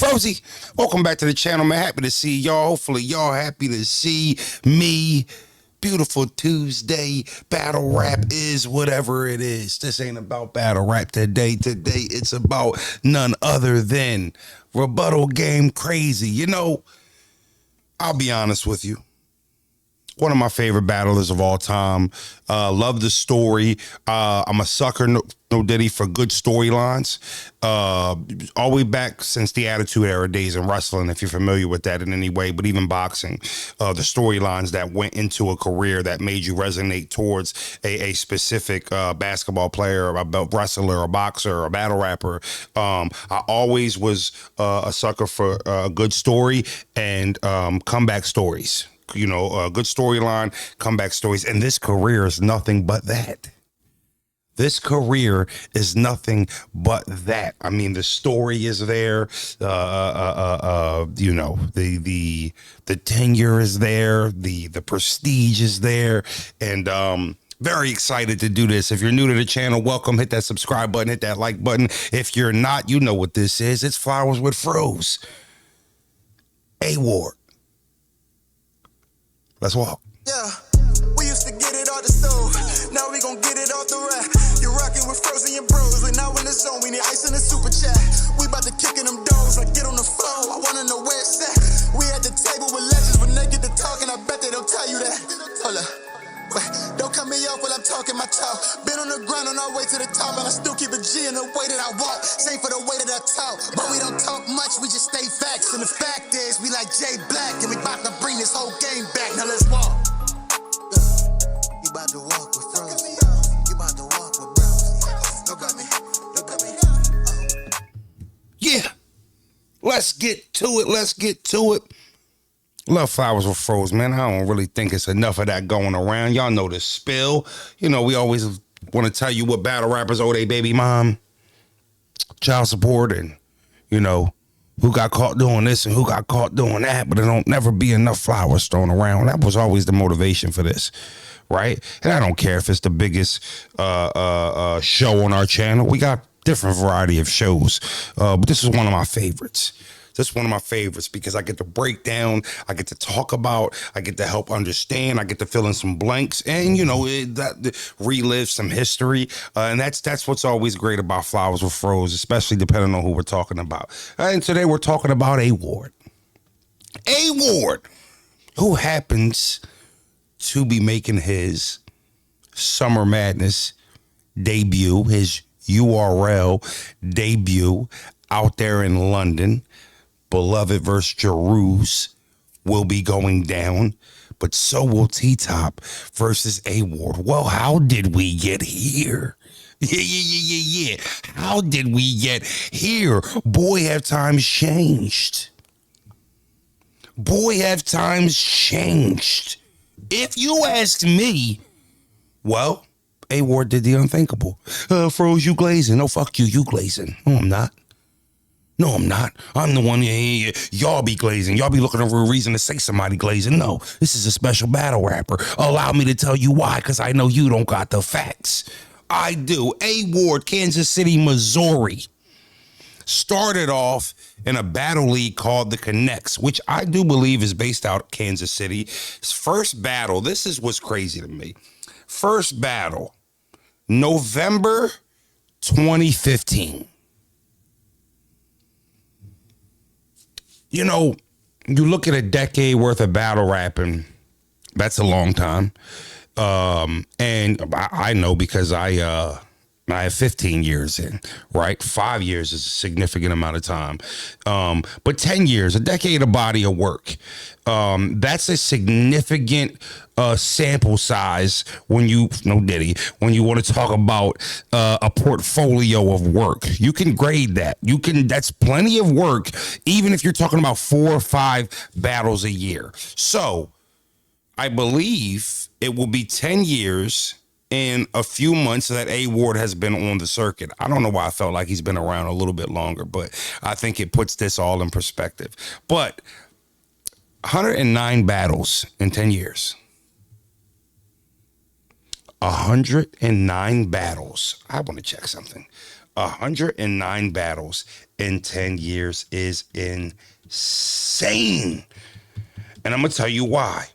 Frozy, welcome back to the channel, man. Happy to see y'all. Hopefully y'all happy to see me. Beautiful Tuesday. Battle rap is whatever it is. This ain't about battle rap today. Today it's about none other than rebuttal game crazy. You know, I'll be honest with you. One of my favorite battlers of all time. Love the story. I'm a sucker, no Diddy, for good storylines. All the way back since the Attitude Era days in wrestling, if you're familiar with that in any way, but even boxing, the storylines that went into a career that made you resonate towards a specific basketball player, a wrestler, a boxer, a battle rapper. I always was a sucker for a good story and comeback stories. You know, a good storyline, comeback stories. And this career is nothing but that. This career is nothing but that. I mean, the story is there. You know, the tenure is there. The prestige is there. And very excited to do this. If you're new to the channel, welcome. Hit that subscribe button. Hit that like button. If you're not, you know what this is. It's Flowers with Froze. A-Ward. Let's walk. Yeah, we used to get it off the stove. Now we gon' get it off the rack. You're rocking with Frozen and bros. We're now in the zone. We need ice in the super chat. We about to kick in them doors. Like get on the floor. I wanna know where it's at. We at the table with legends. When they get to talking, I bet they don't tell you that. Hold up. Don't cut me off while I'm talking my talk. Been on the grind on our way to the top, and I still keep a G in the way that I walk. Same for the way that I talk, but we don't talk much, we just stay facts. And the fact is, we like Jay Black, and we about to bring this whole game back. Now let's walk. You about to walk with Frozen. You about to walk with bros. Look at me. Look at me. Yeah. Let's get to it. Let's get to it. Love Flowers with Froze, man. I don't really think it's enough of that going around. Y'all know the spill. You know, we always want to tell you what battle rappers owe their baby mom, child support, and, you know, who got caught doing this and who got caught doing that, but there don't never be enough flowers thrown around. That was always the motivation for this, right? And I don't care if it's the biggest show on our channel. We got different variety of shows, but this is one of my favorites. This is one of my favorites because I get to break down, I get to talk about, I get to help understand, I get to fill in some blanks, and you know, relive some history. And that's what's always great about Flowers with Froze, especially depending on who we're talking about. And today we're talking about A-Ward. A-Ward, who happens to be making his Summer Madness debut, his URL debut out there in London. Beloved versus Jeruz will be going down, but so will T-Top versus A-Ward. Well, how did we get here? Yeah. How did we get here? Boy, have times changed. Boy, have times changed. If you ask me, well, A-Ward did the unthinkable. Froze, you glazing. No, fuck you, you glazing. No, I'm not. No, I'm not. I'm the one y'all be glazing. Y'all be looking for a reason to say somebody glazing. No, this is a special battle rapper. Allow me to tell you why, because I know you don't got the facts. I do. A-Ward, Kansas City, Missouri. Started off in a battle league called the Connects, which I do believe is based out of Kansas City. His first battle, this is what's crazy to me. First battle, November 2015. You know, you look at a decade worth of battle rapping, that's a long time. And I know because I have 15 years in, right? 5 years is a significant amount of time. But 10 years, a decade of body of work. That's a significant sample size when you, no Diddy, when you want to talk about a portfolio of work. You can grade that. That's plenty of work, even if you're talking about 4 or 5 battles a year. So I believe it will be 10 years in a few months that A-Ward has been on the circuit. I don't know why I felt like he's been around a little bit longer, but I think it puts this all in perspective. But 109 battles in 10 years. 109 battles. I want to check something. 109 battles in 10 years is insane. And I'm going to tell you why.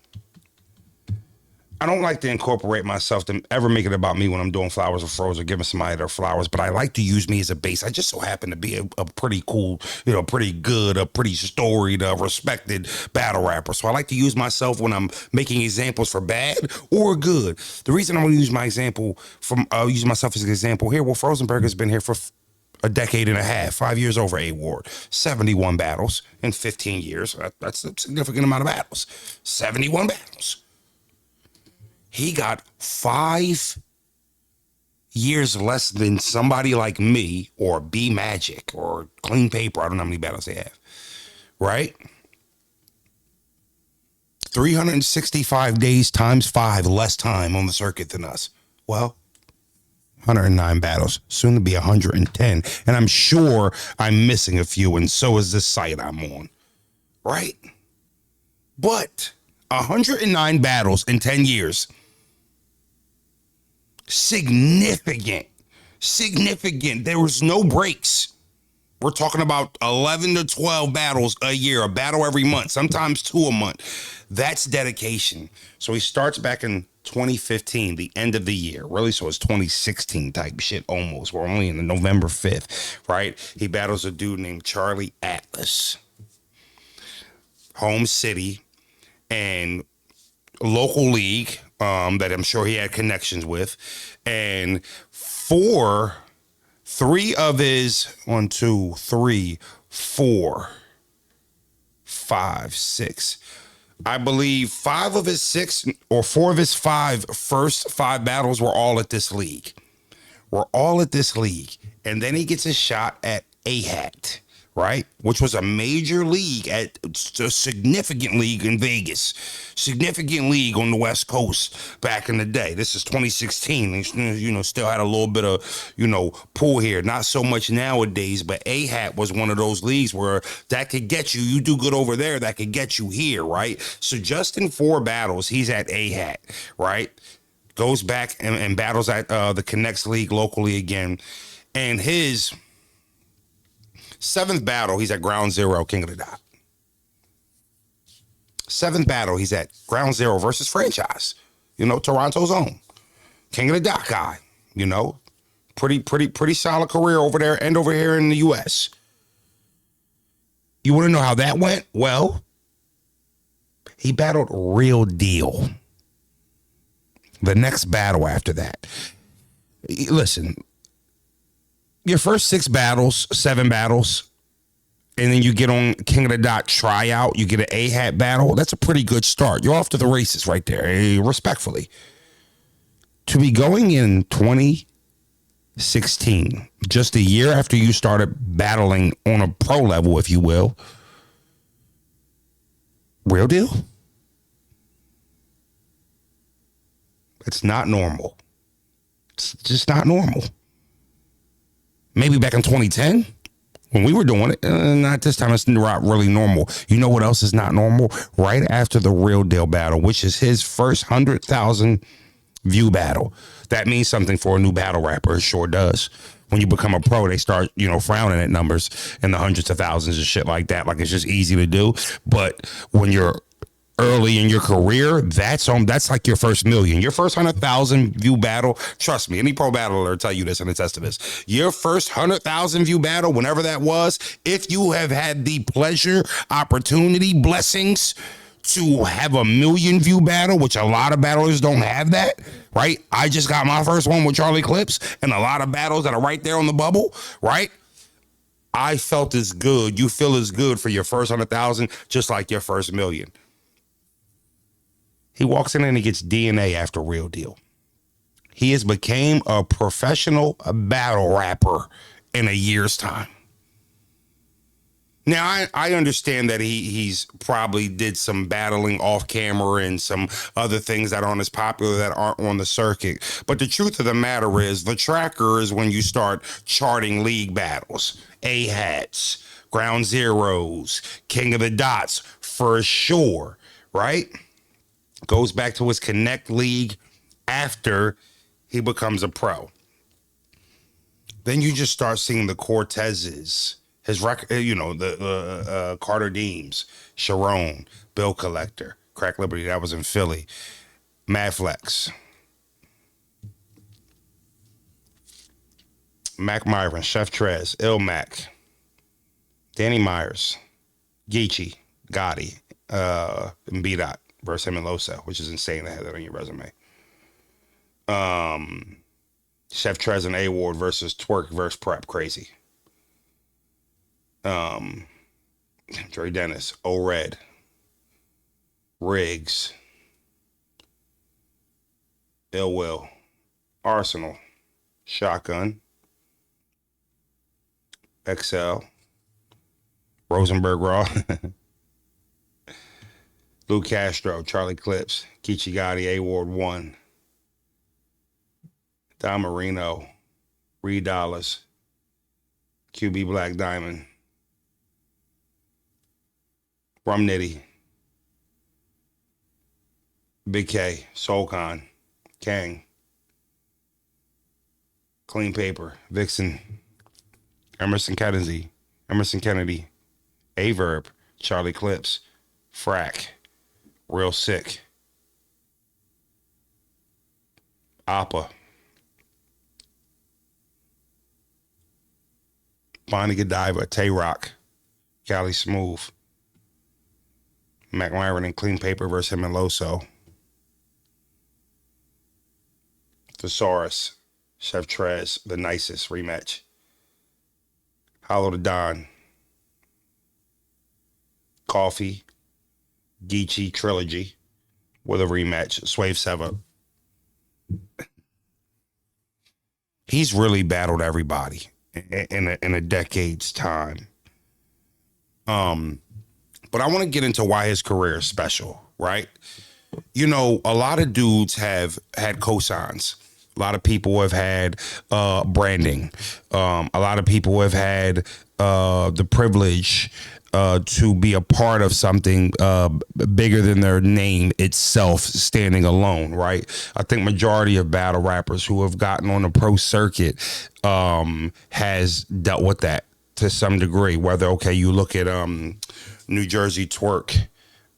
I don't like to incorporate myself to ever make it about me when I'm doing flowers or froze or giving somebody their flowers, but I like to use me as a base. I just so happen to be a pretty cool, pretty good, a pretty storied, respected battle rapper. So I like to use myself when I'm making examples for bad or good. The reason I'm going to use my example use myself as an example here, well, Frozenberg has been here for a decade and a half, 5 years over A-Ward, 71 battles in 15 years. That's a significant amount of battles. 71 battles. He got 5 years less than somebody like me or B Magic or Clean Paper. I don't know how many battles they have, right? 365 days times 5 less time on the circuit than us. Well, 109 battles, soon to be 110. And I'm sure I'm missing a few, and so is this site I'm on, right? But 109 battles in 10 years. Significant. There was no breaks. We're talking about 11 to 12 battles a year, a battle every month, sometimes 2 a month. That's dedication. So he starts back in 2015, the end of the year, really. So it's 2016 type shit almost. We're only in the November 5th, right? He battles a dude named Charlie Atlas. Home city and local league that I'm sure he had connections with. And 3 of his 1, 2, 3, 4, 5, 6. I believe 5 of his 6 or 4 of his 5 first 5 battles were all at this league. And then he gets a shot at A-Hat, right? Which was a major league, a significant league in Vegas, significant league on the West Coast back in the day. This is 2016. They, still had a little bit of, pull here. Not so much nowadays, but A-Hat was one of those leagues where that could get you. You do good over there, that could get you here, right? So just in 4 battles, he's at A-Hat, right? Goes back and battles at the Connects League locally again. And his 7th battle, he's at Ground Zero, King of the Dot. 7th battle, he's at Ground Zero versus Franchise. Toronto's own. King of the Dot guy. Pretty solid career over there and over here in the U.S. You want to know how that went? Well, he battled Real Deal. The next battle after that. Listen, your first 6 battles, 7 battles, and then you get on King of the Dot tryout, you get an A-Hat battle, that's a pretty good start. You're off to the races right there, respectfully. To be going in 2016, just a year after you started battling on a pro level, if you will, Real Deal? It's not normal. It's just not normal. Maybe back in 2010 when we were doing it, not this time. It's not really normal. You know what else is not normal? Right after the Real Deal battle, which is his first 100,000 view battle. That means something for a new battle rapper. It sure does. When you become a pro, they start, frowning at numbers in the hundreds of thousands and shit like that. Like it's just easy to do. But when you're early in your career, that's like your first million. Your first 100,000 view battle, trust me, any pro battler will tell you this and attest to this. Your first 100,000 view battle, whenever that was, if you have had the pleasure, opportunity, blessings to have a 1 million view battle, which a lot of battlers don't have that, right? I just got my first one with Charlie Clips and a lot of battles that are right there on the bubble, right? I felt as good. You feel as good for your first 100,000, just like your first 1 million. He walks in and he gets DNA after Real Deal. He has became a professional battle rapper in a year's time. Now, I understand that he's probably did some battling off camera and some other things that aren't as popular that aren't on the circuit. But the truth of the matter is the tracker is when you start charting league battles, A-Hats, Ground Zeros, King of the Dots, for sure, right? Goes back to his Connect League after he becomes a pro. Then you just start seeing the Cortezes, his record, the Carter Deems, Sharon, Bill Collector, Crack Liberty, that was in Philly, Mad Flex, Mac Myron, Chef Trez, Il Mac, Danny Myers, Geechee, Gotti, and B-Dot versus him and Loso, which is insane to have that on your resume. Chef Trez and A-Ward versus Twerk versus Prep, crazy. Dre Dennis, O-Red, Riggs, Ill Will, Arsenal, Shotgun, XL, Rosenberg Raw, Lou Castro, Charlie Clips, Kichi Gotti, A-Ward 1, Don Marino, Reed Dollars, QB Black Diamond, Rum Nitty, Big K, Soulcon, Kang, Clean Paper, Vixen, Emerson Kennedy, Averb, Charlie Clips, Frack, Real Sick, Appa, Bonnie Godiva, Tay Rock, Cali Smooth, Mac Myron and Clean Paper versus him and Loso, Thesaurus, Chef Trez, The Nicest rematch, Hollow the Don, Coffee, Geechee Trilogy with a rematch, Swave Seva. He's really battled everybody in a decade's time. But I want to get into why his career is special, right? You know, a lot of dudes have had cosigns. A lot of people have had branding. A lot of people have had the privilege to be a part of something bigger than their name itself, standing alone, right? I think majority of battle rappers who have gotten on the pro circuit has dealt with that to some degree. Whether, okay, you look at New Jersey Twerk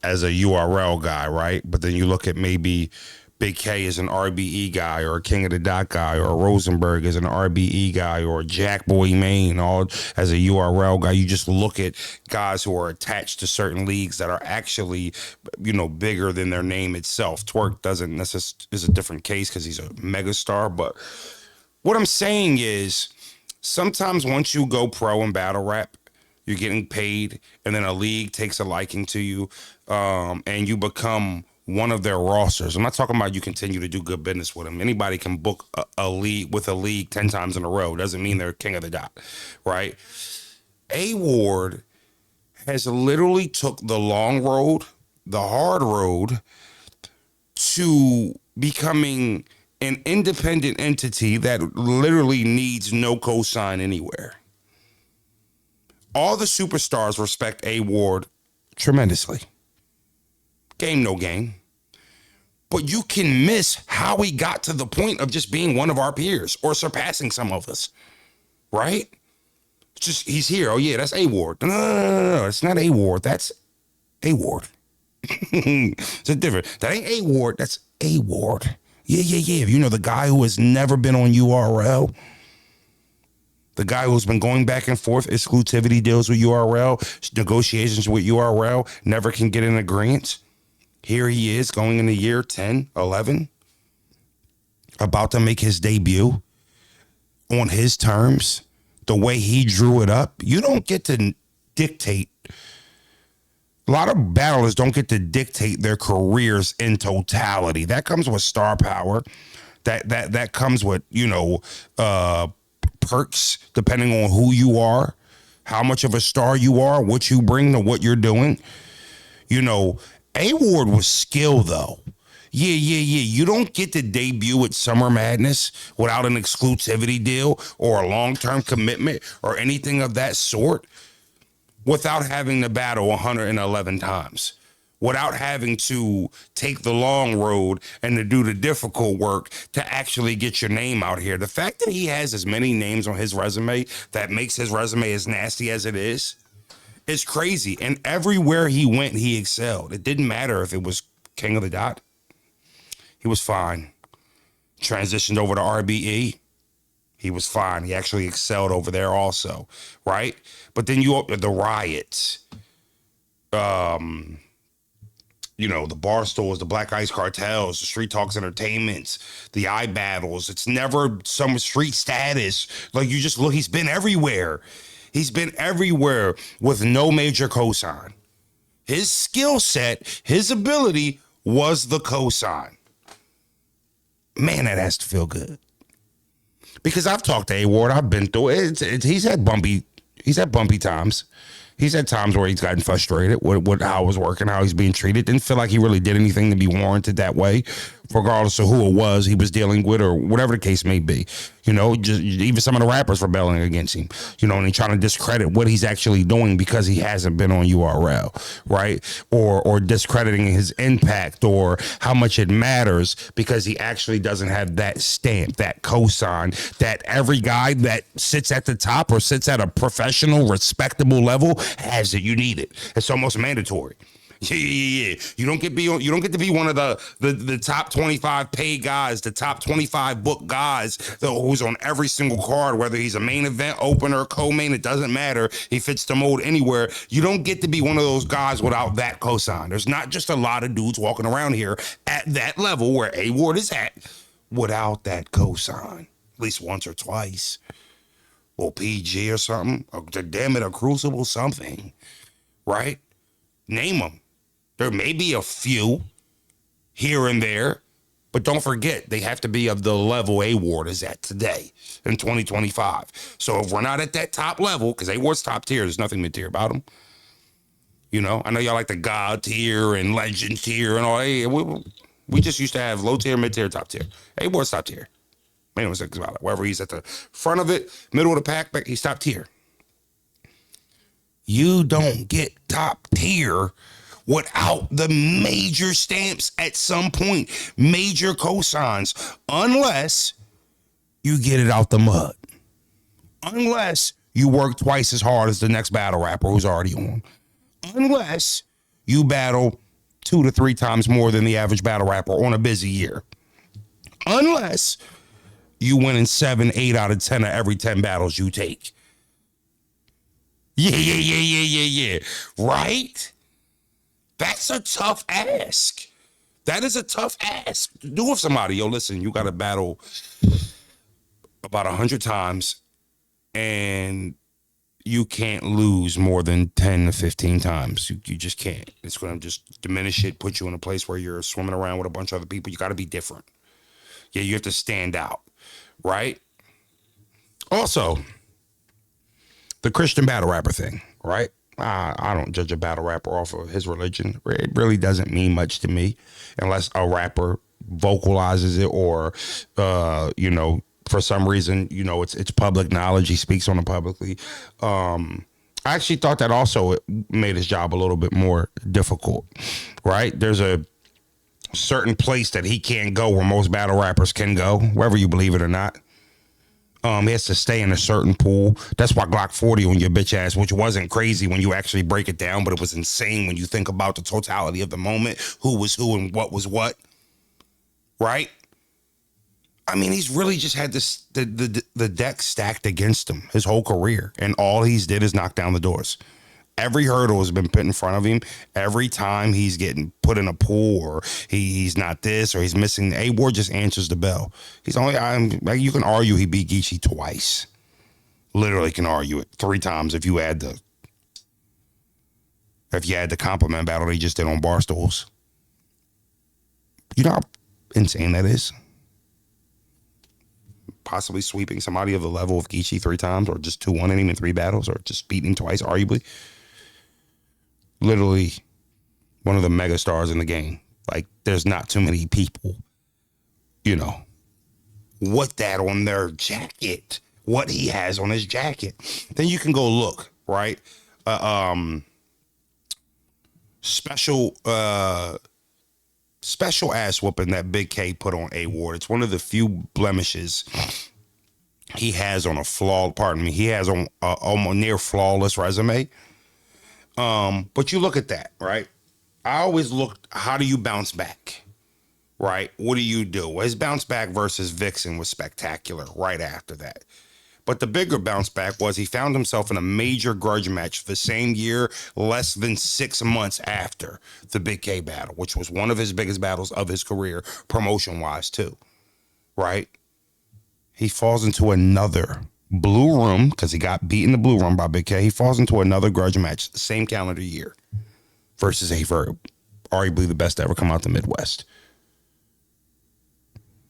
as a URL guy, right? But then you look at maybe Big K as an RBE guy, or a King of the Dot guy, or Rosenberg as an RBE guy, or Jack Boy Maine all as a URL guy. You just look at guys who are attached to certain leagues that are actually, you know, bigger than their name itself. Twerk doesn't necessarily, is a different case because he's a megastar. But what I'm saying is, sometimes once you go pro in battle rap, you're getting paid, and then a league takes a liking to you, and you become one of their rosters. I'm not talking about you continue to do good business with them. Anybody can book a league with a league 10 times in a row. Doesn't mean they're King of the Dot, right? A-Ward has literally took the long road, the hard road, to becoming an independent entity that literally needs no cosign anywhere. All the superstars respect A-Ward tremendously. Game, no game. But you can miss how he got to the point of just being one of our peers or surpassing some of us, right? Just, he's here. Oh, yeah, that's A-Ward. No. It's not A-Ward. That's A-Ward. It's a different. That ain't A-Ward. That's A-Ward. Yeah. You know, the guy who has never been on URL, the guy who's been going back and forth, exclusivity deals with URL, negotiations with URL, never can get an agreement. Here he is going into year 10, 11, about to make his debut on his terms, the way he drew it up. You don't get to dictate. A lot of battlers don't get to dictate their careers in totality. That comes with star power. That comes with, you know, perks, depending on who you are, how much of a star you are, what you bring to what you're doing. You know, A-Ward was skill, though. Yeah. You don't get to debut at Summer Madness without an exclusivity deal or a long-term commitment or anything of that sort without having to battle 111 times, without having to take the long road and to do the difficult work to actually get your name out here. The fact that he has as many names on his resume that makes his resume as nasty as it is crazy. And everywhere he went, he excelled. It didn't matter if it was King of the Dot. He was fine. Transitioned over to RBE. He was fine. He actually excelled over there also, right? But then the riots, you know, the bar stores, the Black Ice Cartels, the Street Talks Entertainments, the eye battles. It's never some street status. Like, you just look, he's been everywhere. He's been everywhere with no major cosign. His skill set, his ability was the cosign. Man, that has to feel good. Because I've talked to A-Ward, I've been through it. He's had bumpy times. He's had times where he's gotten frustrated with how it was working, how he's being treated. Didn't feel like he really did anything to be warranted that way, regardless of who it was he was dealing with or whatever the case may be. You know, just even some of the rappers rebelling against him, you know, and he trying to discredit what he's actually doing because he hasn't been on URL, right? Or discrediting his impact or how much it matters because he actually doesn't have that stamp, that cosign, that every guy that sits at the top or sits at a professional, respectable level has it. You need it. It's almost mandatory. Yeah. You don't get to be one of the top 25 paid guys, the top 25 book guys who's on every single card, whether he's a main event, opener, co-main, it doesn't matter. He fits the mold anywhere. You don't get to be one of those guys without that cosign. There's not just a lot of dudes walking around here at that level where A-Ward is at without that cosign, at least once or twice. Or PG or something, or damn it, a Crucible, something, right? Name them. There may be a few here and there, but don't forget, they have to be of the level A-Ward is at today in 2025. So if we're not at that top level, because A-Ward's top tier, there's nothing mid-tier about him. You know, I know y'all like the God tier and Legend tier and all. Hey, we just used to have low tier, mid-tier, top tier. A-Ward's top tier. Man, was about it. Wherever he's at the front of it, middle of the pack, but he's top tier. You don't get top tier without the major stamps at some point, major cosigns, unless you get it out the mud. Unless you work twice as hard as the next battle rapper who's already on. Unless you battle 2 to 3 times more than the average battle rapper on a busy year. Unless you win in 7, 8 out of 10 of every 10 battles you take. Yeah. Right? That's a tough ask. That is a tough ask. Do with somebody. Yo, listen, you got to battle about 100 times and you can't lose more than 10 to 15 times. You just can't. It's going to just diminish it, put you in a place where you're swimming around with a bunch of other people. You got to be different. Yeah, you have to stand out, right? Also, the Christian battle rapper thing, right? I don't judge a battle rapper off of his religion. It really doesn't mean much to me unless a rapper vocalizes it or, you know, for some reason, you know, it's public knowledge. He speaks on it publicly. I actually thought that also it made his job a little bit more difficult, right? There's a certain place that he can't go where most battle rappers can go, whether you believe it or not. He has to stay in a certain pool. That's why Glock 40 on your bitch ass, which wasn't crazy when you actually break it down, but it was insane when you think about the totality of the moment, who was who and what was what, right? I mean, he's really just had this the deck stacked against him his whole career, and all he's did is knock down the doors. Every hurdle has been put in front of him. Every time he's getting put in a pool or he's not this or he's missing, A-Ward just answers the bell. He's only, you can argue he beat Geechee twice. Literally can argue it 3 times if you add the compliment battle they just did on Barstools. You know how insane that is? Possibly sweeping somebody of the level of Geechee 3 times or just 2-1 him in 3 battles or just beating him twice, arguably. Literally one of the mega stars in the game. Like, there's not too many people, you know, what that on their jacket, what he has on his jacket. Then you can go look, right? special special ass whooping that Big K put on A Ward. It's one of the few blemishes he has on he has on almost near flawless resume. But you look at that, right? I always look, how do you bounce back? Right? What do you do? His bounce back versus Vixen was spectacular right after that. But the bigger bounce back was he found himself in a major grudge match the same year, less than 6 months after the Big K battle, which was one of his biggest battles of his career, promotion-wise too, right? He falls into another blue room, because he got beat in the blue room by Big K. He falls into another grudge match, the same calendar year, versus arguably the best to ever come out the Midwest.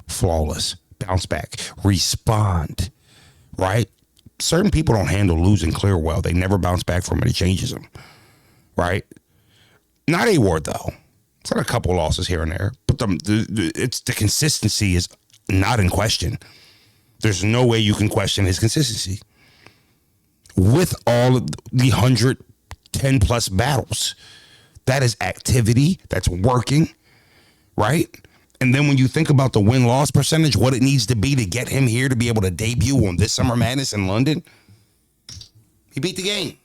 Flawless, bounce back, respond. Right? Certain people don't handle losing clear well. They never bounce back from it. It changes them. Right? Not A Ward, though. It's got a couple losses here and there. But the consistency is not in question. There's no way you can question his consistency. With all of the 110 plus battles. That is activity. That's working. Right? And then when you think about the win-loss percentage, what it needs to be to get him here to be able to debut on this Summer Madness in London, he beat the game.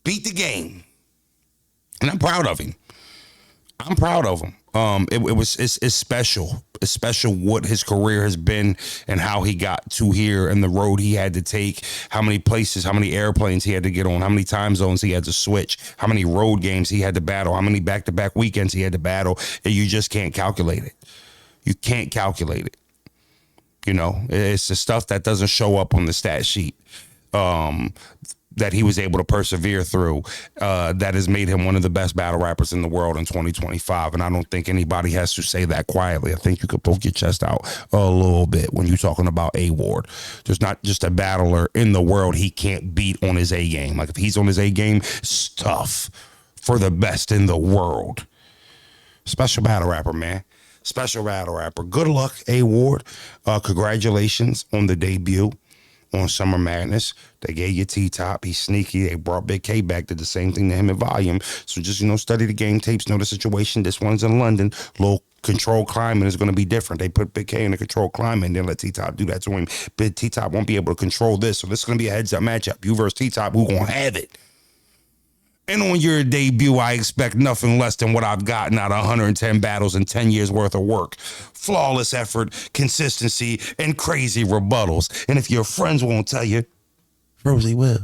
Beat the game. And I'm proud of him. I'm proud of him. It's special. It's special what his career has been and how he got to here and the road he had to take, how many places, how many airplanes he had to get on, how many time zones he had to switch, how many road games he had to battle, how many back-to-back weekends he had to battle, and you just can't calculate it. You can't calculate it. You know, it's the stuff that doesn't show up on the stat sheet. That he was able to persevere through, that has made him one of the best battle rappers in the world in 2025. And I don't think anybody has to say that quietly. I think you could poke your chest out a little bit when you're talking about A Ward. There's not just a battler in the world he can't beat on his A game. Like, if he's on his A game, it's tough for the best in the world. Special battle rapper, man. Special battle rapper. Good luck, A Ward. Congratulations on the debut on Summer Madness. They gave you T-Top. He's sneaky. They brought Big K back, did the same thing to him in Volume. So just, study the game tapes, know the situation. This one's in London. Little control climbing is going to be different. They put Big K in the control climbing and then let T-Top do that to him. Big T-Top won't be able to control this. So this is going to be a heads-up matchup. You versus T-Top, who going to have it? And on your debut, I expect nothing less than what I've gotten out of 110 battles and 10 years worth of work. Flawless effort, consistency, and crazy rebuttals. And if your friends won't tell you, Rosie will.